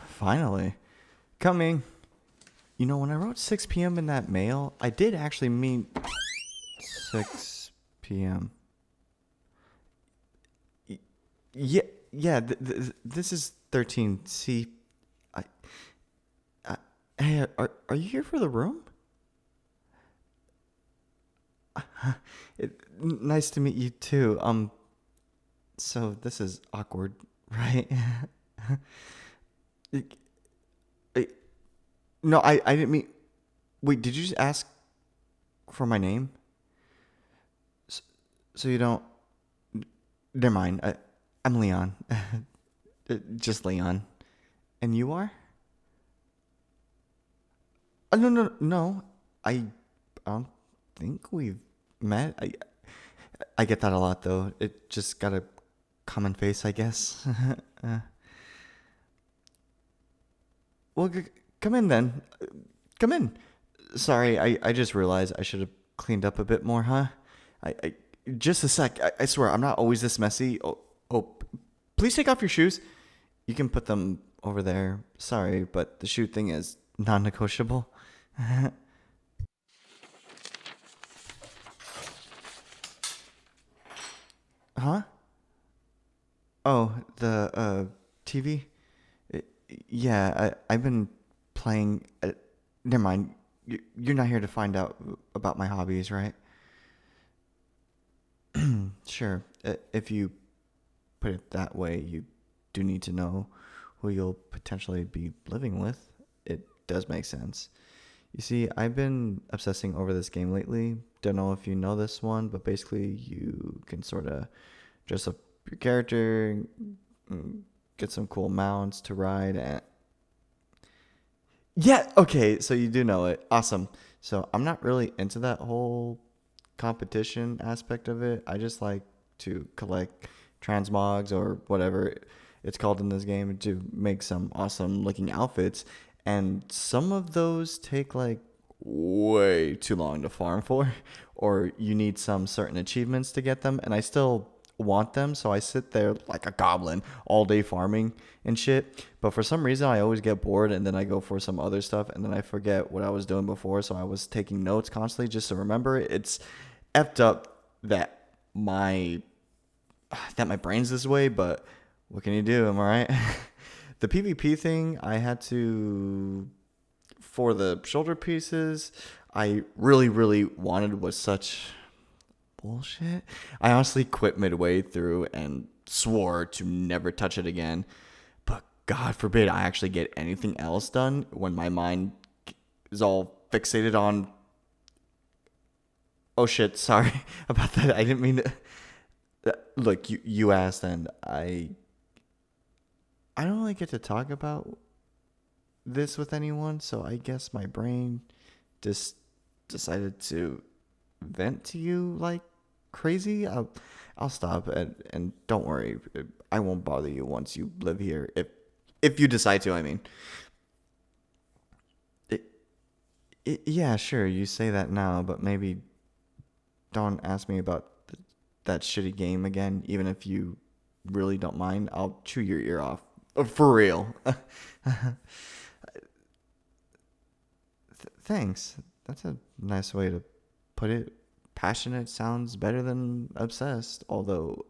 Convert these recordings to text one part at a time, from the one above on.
Finally. Coming. You know, when I wrote 6 p.m. in that mail, I did actually mean 6 p.m. Yeah, yeah, this is 13C. I, hey, are you here for the room? Nice to meet you too. So this is awkward, right? I- I- no, I didn't mean. Wait, did you just ask for my name? S- So you don't. Never mind. I'm Leon. Just Leon. And you are? No, no, no. I don't think we've met. I get that a lot though. It just got a common face, I guess. uh, well, come in then. Come in. Sorry, I just realized I should have cleaned up a bit more, huh? I just a sec. I swear I'm not always this messy. Oh, please take off your shoes. You can put them over there. Sorry, but the shoe thing is non-negotiable. Huh? Oh, the TV. Yeah, I've been playing. Never mind. You're not here to find out about my hobbies, right? Sure. If you put it that way, you do need to know who you'll potentially be living with. It does make sense. You see, I've been obsessing over this game lately. Don't know if you know this one, but basically, you can sort of dress up your character, get some cool mounts to ride, and yeah, okay, so you do know it. Awesome. So I'm not really into that whole competition aspect of it. I just like to collect transmogs or whatever it's called in this game to make some awesome looking outfits. And some of those take like way too long to farm for, or you need some certain achievements to get them. And I still want them, so I sit there like a goblin all day farming and shit. But for some reason, I always get bored and then I go for some other stuff and then I forget what I was doing before. So I was taking notes constantly just to remember it. It's effed up that my brain's this way, but what can you do? Am I right? The PvP thing, I had to for the shoulder pieces. I really, really wanted was such bullshit. I honestly quit midway through and swore to never touch it again. But God forbid I actually get anything else done when my mind is all fixated on. Oh shit, sorry about that. I didn't mean to. Look, you asked, and I don't really get to talk about this with anyone, so I guess my brain just decided to vent to you like crazy. I'll stop and don't worry. I won't bother you once you live here if you decide to, I mean. It, yeah, sure, you say that now, but maybe don't ask me about that shitty game again, even if you really don't mind. I'll chew your ear off. For real. Thanks. That's a nice way to put it. Passionate sounds better than obsessed, although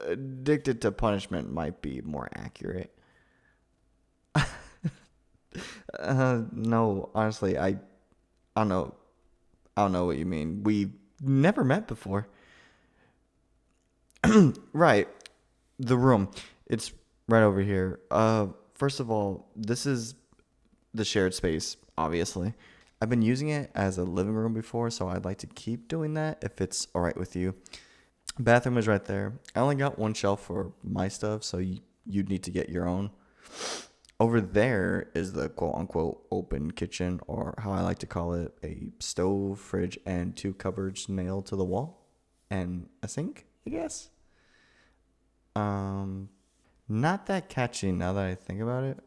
addicted to punishment might be more accurate. No, honestly, I don't know. I don't know what you mean. We never met before. Right. The room. It's right over here. First of all, this is the shared space, obviously. I've been using it as a living room before, so I'd like to keep doing that if it's all right with you. Bathroom is right there. I only got one shelf for my stuff, so you'd need to get your own. Over there is the quote unquote open kitchen, or how I like to call it, a stove, fridge, and two cupboards nailed to the wall, and a sink, I guess. Um, Not that catchy now that I think about it.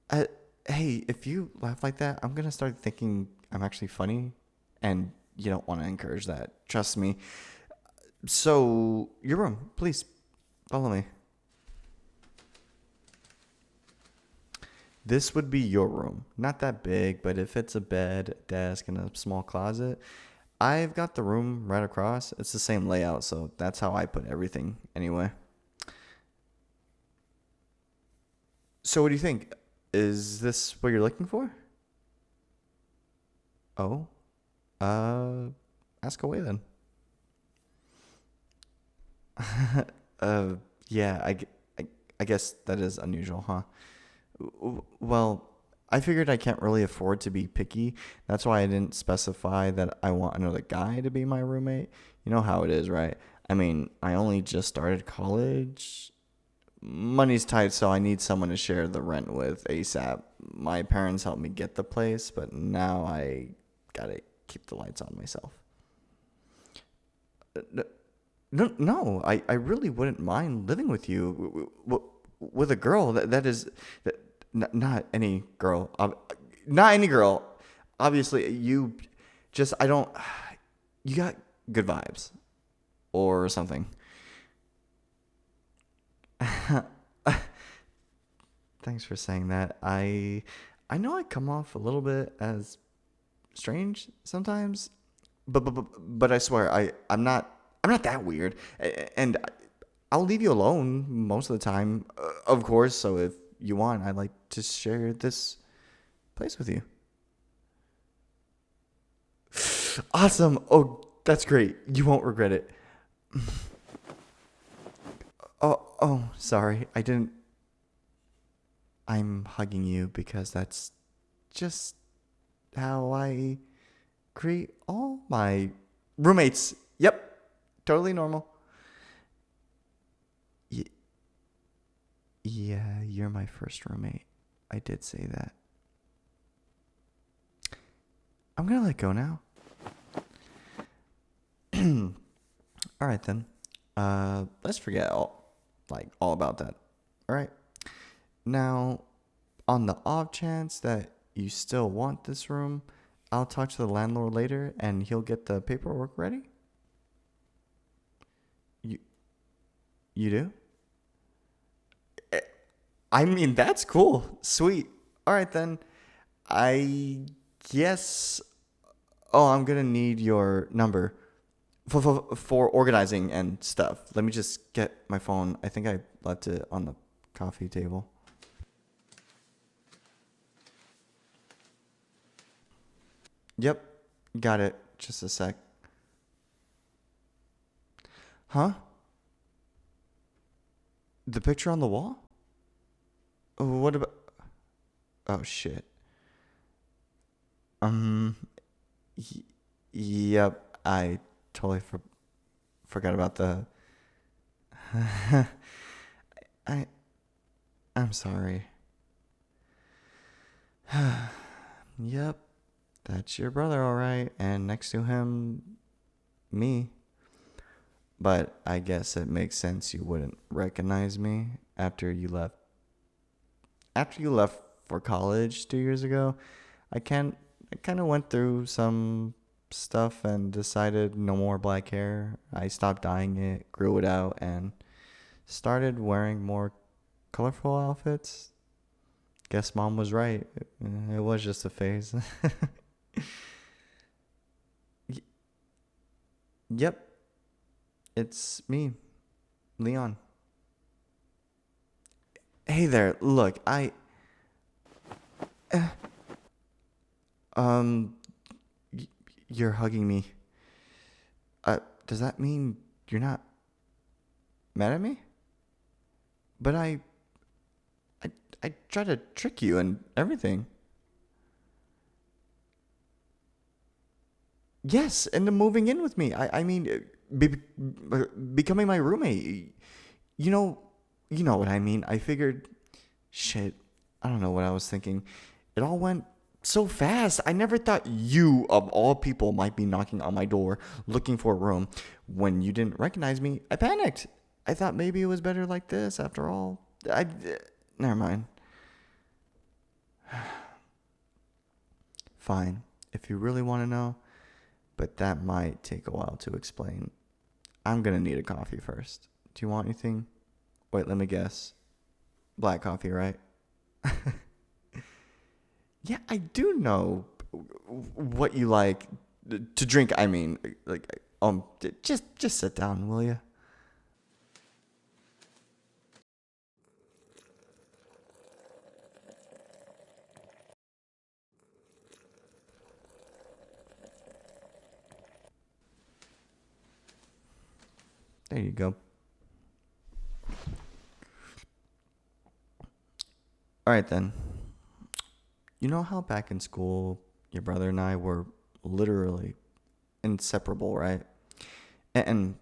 Uh, hey, if you laugh like that, I'm gonna start thinking I'm actually funny, and you don't want to encourage that. Trust me. So, your room, please follow me. This would be your room. Not that big, but it fits a bed, desk, and a small closet. I've got the room right across. It's the same layout, so that's how I put everything anyway. So what do you think? Is this what you're looking for? Oh, uh, ask away then. uh, yeah, I, I guess that is unusual, huh? Well, I figured I can't really afford to be picky. That's why I didn't specify that I want another guy to be my roommate. You know how it is, right? I mean, I only just started college. Money's tight, so I need someone to share the rent with ASAP. My parents helped me get the place, but now I gotta keep the lights on myself. No, no, I really wouldn't mind living with you, with a girl that is that, not any girl, not any girl. Obviously, you just I don't. You got good vibes or something. Thanks for saying that. I know I come off a little bit as strange sometimes, but I swear I'm not that weird, and I'll leave you alone most of the time, of course. So if you want, I'd like to share this place with you. Awesome. Oh, that's great. You won't regret it. Oh, sorry. I didn't. I'm hugging you because that's just how I greet all my roommates. Yep, totally normal. Y- yeah, you're my first roommate. I did say that. I'm gonna let go now. All right then. Let's forget all about that. All right. Now, on the off chance that you still want this room, I'll talk to the landlord later and he'll get the paperwork ready. You you do? Eh, I mean, that's cool. Sweet. All right then. I guess I'm going to need your number for organizing and stuff. Let me just get my phone. I think I left it on the coffee table. Yep. Got it. Just a sec. Huh? The picture on the wall? What about? Oh shit. Um. Y- yep. I totally forgot about the. I. I'm sorry. Yep. That's your brother, all right. And next to him, me. But I guess it makes sense you wouldn't recognize me after you left. After you left for college 2 years ago, I can't. I kind of went through some stuff and decided no more black hair. I stopped dyeing it, grew it out, and started wearing more colorful outfits. Guess mom was right. It was just a phase. Y- yep, it's me, Leon. Hey there. Look, um y- you're hugging me. Does that mean you're not mad at me? But I I tried to trick you and everything. Yes, and the moving in with me. I mean, becoming my roommate. You know, you know what I mean. I figured, shit. I don't know what I was thinking. It all went so fast. I never thought you, of all people, might be knocking on my door looking for a room. When you didn't recognize me, I panicked. I thought maybe it was better like this. After all, never mind. Fine, if you really want to know, but that might take a while to explain. I'm gonna need a coffee first. Do you want anything? Wait, let me guess. Black coffee, right? Yeah, I do know what you like to drink. I mean, like, just sit down, will you? There you go. All right then. You know how back in school, your brother and I were literally inseparable, right? And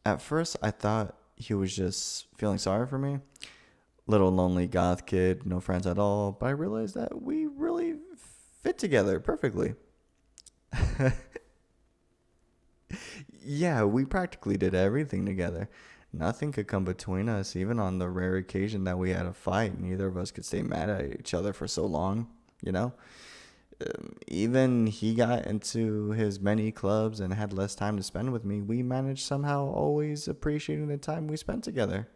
at first, I thought he was just feeling sorry for me. Little lonely goth kid, no friends at all. But I realized that we really fit together perfectly. Yeah, we practically did everything together. Nothing could come between us, even on the rare occasion that we had a fight. Neither of us could stay mad at each other for so long, you know? Even he got into his many clubs and had less time to spend with me. We managed somehow always appreciating the time we spent together.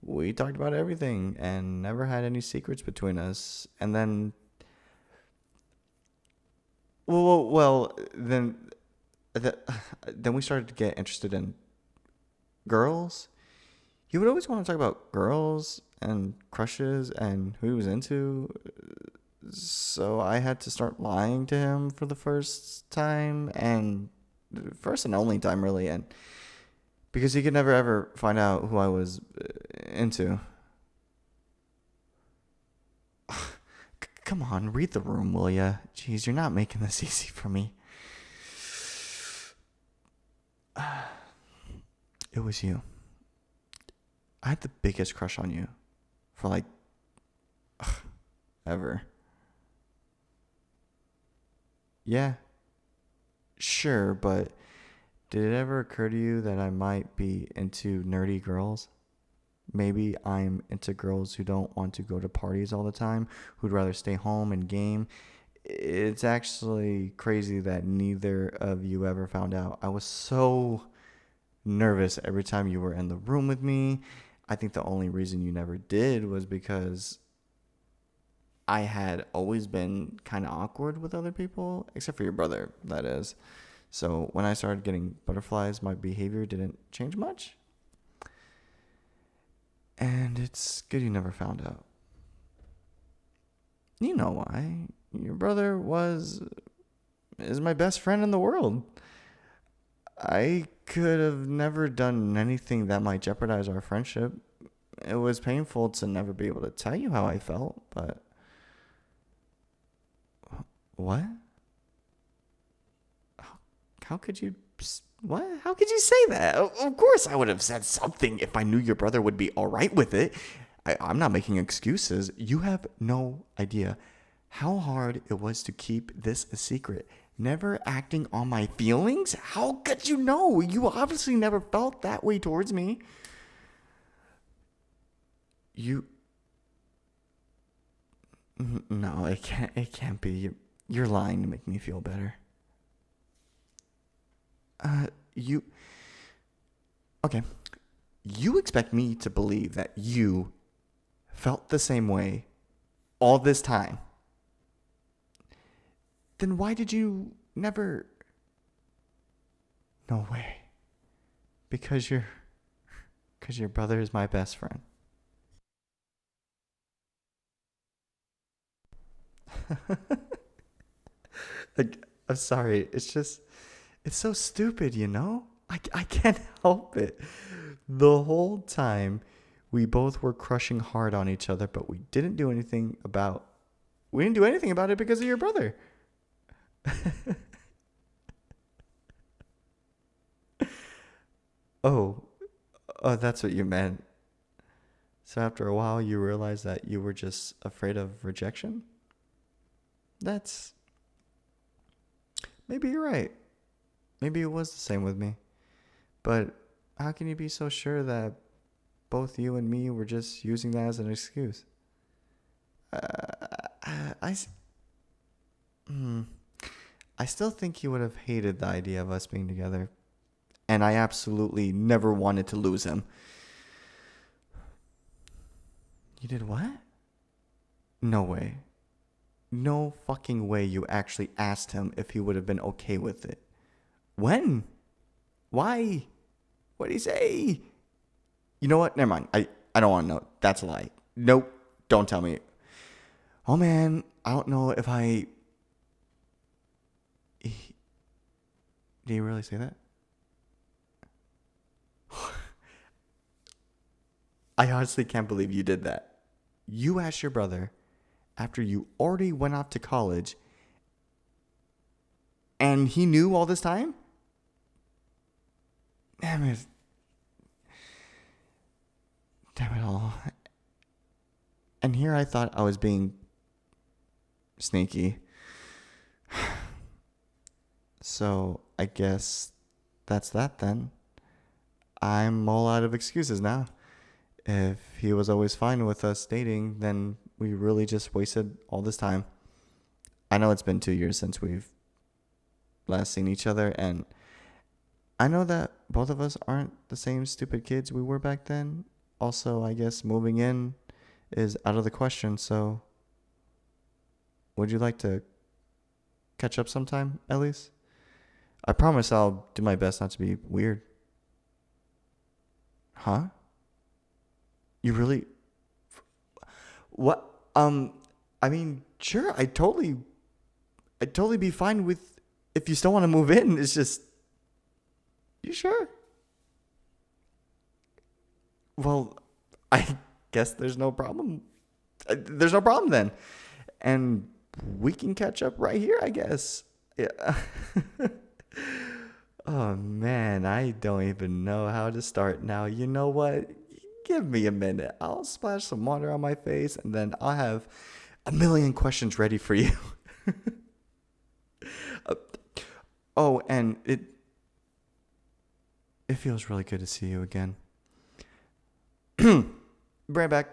We talked about everything and never had any secrets between us. And then, then, the, then we started to get interested in girls. He would always want to talk about girls and crushes and who he was into. So I had to start lying to him for the first time, and first and only time, really. And because he could never ever find out who I was into. Come on, read the room, will ya? Jeez, you're not making this easy for me. It was you. I had the biggest crush on you for like ever. Yeah, sure, but did it ever occur to you that I might be into nerdy girls? Maybe I'm into girls who don't want to go to parties all the time, who'd rather stay home and game. It's actually crazy that neither of you ever found out. I was so nervous every time you were in the room with me. I think the only reason you never did was because I had always been kind of awkward with other people, except for your brother, that is. So when I started getting butterflies, my behavior didn't change much. And it's good you never found out. You know why. Your brother is my best friend in the world. I could have never done anything that might jeopardize our friendship. It was painful to never be able to tell you how I felt, but what? How could you what? How could you say that? Of course I would have said something if I knew your brother would be all right with it. I'm not making excuses. You have no idea how hard it was to keep this a secret. Never acting on my feelings? How could you know? You obviously never felt that way towards me. You No, it can't be. You're lying to make me feel better. You okay. You expect me to believe that you felt the same way all this time. Then why did you never? No way. Because your brother is my best friend. Like, I'm sorry. It's so stupid, you know? I can't help it. The whole time we both were crushing hard on each other, but we didn't do anything about it because of your brother. Oh, oh, that's what you meant. So after a while, you realized that you were just afraid of rejection? That's Maybe you're right. Maybe it was the same with me. But how can you be so sure that both you and me were just using that as an excuse? Uh, I, hmm, I still think you would have hated the idea of us being together. And I absolutely never wanted to lose him. You did what? No way. no fucking way you actually asked him if he would have been okay with it. When? Why? What did he say? You know what? Never mind. I don't want to know. That's a lie. Nope. Don't tell me. Oh, man. I don't know if I... Did he really say that? I honestly can't believe you did that. You asked your brother after you already went off to college and he knew all this time? Damn it. Damn it all. And here I thought I was being sneaky. So I guess that's that then. I'm all out of excuses now. If he was always fine with us dating, then we really just wasted all this time. I know it's been 2 years since we've last seen each other, and I know that both of us aren't the same stupid kids we were back then. Also, I guess moving in is out of the question, so would you like to catch up sometime, at least? I promise I'll do my best not to be weird. Huh? You really... What? I mean, sure, I'd totally be fine with if you still want to move in. It's just... You sure? Well, I guess there's no problem. There's no problem then. And we can catch up right here, I guess. Yeah. Oh, man, I don't even know how to start now. You know what? Give me a minute. I'll splash some water on my face, and then I'll have a million questions ready for you. uh, oh, and it feels really good to see you again. Right back.